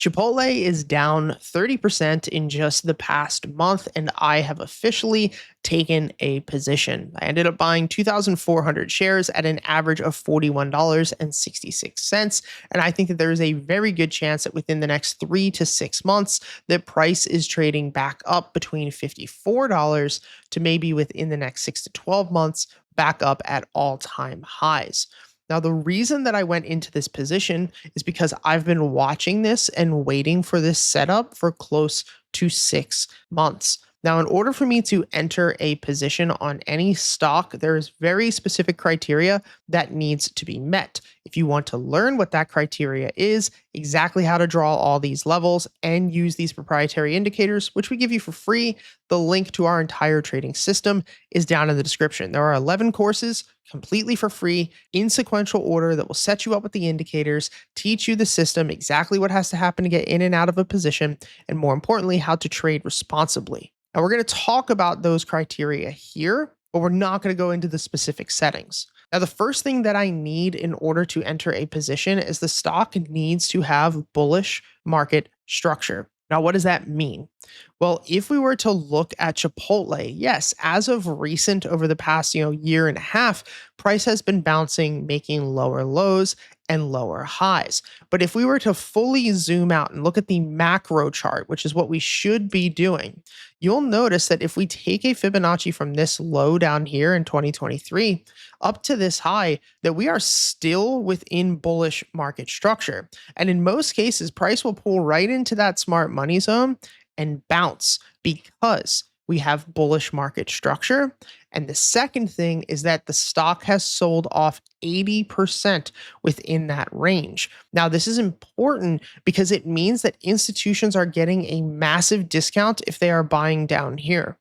Chipotle is down 30% in just the past month, and I have officially taken a position. I ended up buying 2,400 shares at an average of $41.66. And I think that there is a very good chance that within the next 3 to 6 months, the price is trading back up between $54 to maybe within the next 6 to 12 months, back up at all-time highs. Now, the reason that I went into this position is because I've been watching this and waiting for this setup for close to 6 months. Now, in order for me to enter a position on any stock, there is very specific criteria that needs to be met. If you want to learn what that criteria is, exactly how to draw all these levels and use these proprietary indicators, which we give you for free, the link to our entire trading system is down in the description. There are 11 courses completely for free in sequential order that will set you up with the indicators, teach you the system, exactly what has to happen to get in and out of a position, and more importantly, how to trade responsibly. Now, we're going to talk about those criteria here, but we're not going to go into the specific settings. Now, the first thing that I need in order to enter a position is the stock needs to have bullish market structure. Now, what does that mean? Well, if we were to look at Chipotle, yes, as of recent over the past, year and a half, price has been bouncing, making lower lows and lower highs. But if we were to fully zoom out and look at the macro chart, which is what we should be doing, you'll notice that if we take a Fibonacci from this low down here in 2023 up to this high, that we are still within bullish market structure. And in most cases, price will pull right into that smart money zone and bounce because we have bullish market structure. And the second thing is that the stock has sold off 80% within that range. Now, this is important because it means that institutions are getting a massive discount if they are buying down here.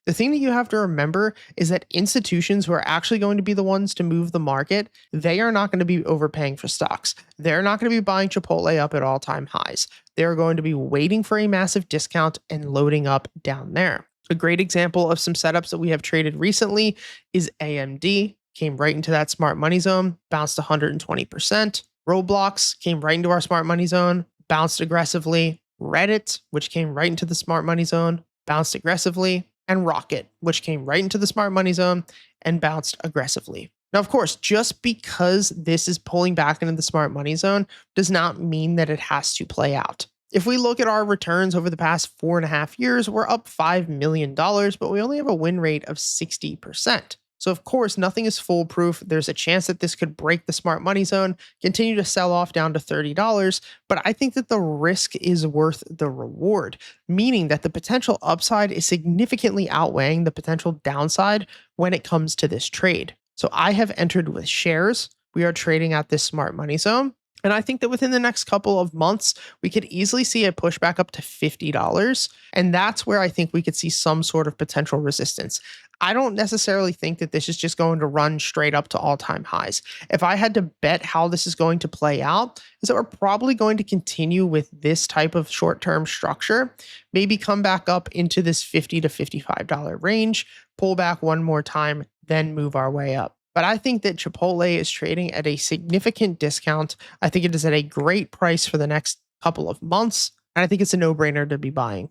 The thing that you have to remember is that institutions who are actually going to be the ones to move the market, they are not going to be overpaying for stocks. They're not going to be buying Chipotle up at all-time highs. They're going to be waiting for a massive discount and loading up down there. A great example of some setups that we have traded recently is AMD. Came right into that smart money zone, bounced 120%. Roblox came right into our smart money zone, bounced aggressively. Reddit, which came right into the smart money zone, bounced aggressively. And Rocket, which came right into the smart money zone and bounced aggressively. Now, of course, just because this is pulling back into the smart money zone does not mean that it has to play out. If we look at our returns over the past 4.5 years, we're up $5 million, but we only have a win rate of 60%. So of course, nothing is foolproof. There's a chance that this could break the smart money zone, continue to sell off down to $30, but I think that the risk is worth the reward, meaning that the potential upside is significantly outweighing the potential downside when it comes to this trade. So I have entered with shares. We are trading at this smart money zone. And I think that within the next couple of months, we could easily see a pushback up to $50. And that's where I think we could see some sort of potential resistance. I don't necessarily think that this is just going to run straight up to all-time highs. If I had to bet how this is going to play out, is that we're probably going to continue with this type of short-term structure, maybe come back up into this $50 to $55 range, pull back one more time, then move our way up. But I think that Chipotle is trading at a significant discount. I think it is at a great price for the next couple of months. And I think it's a no-brainer to be buying.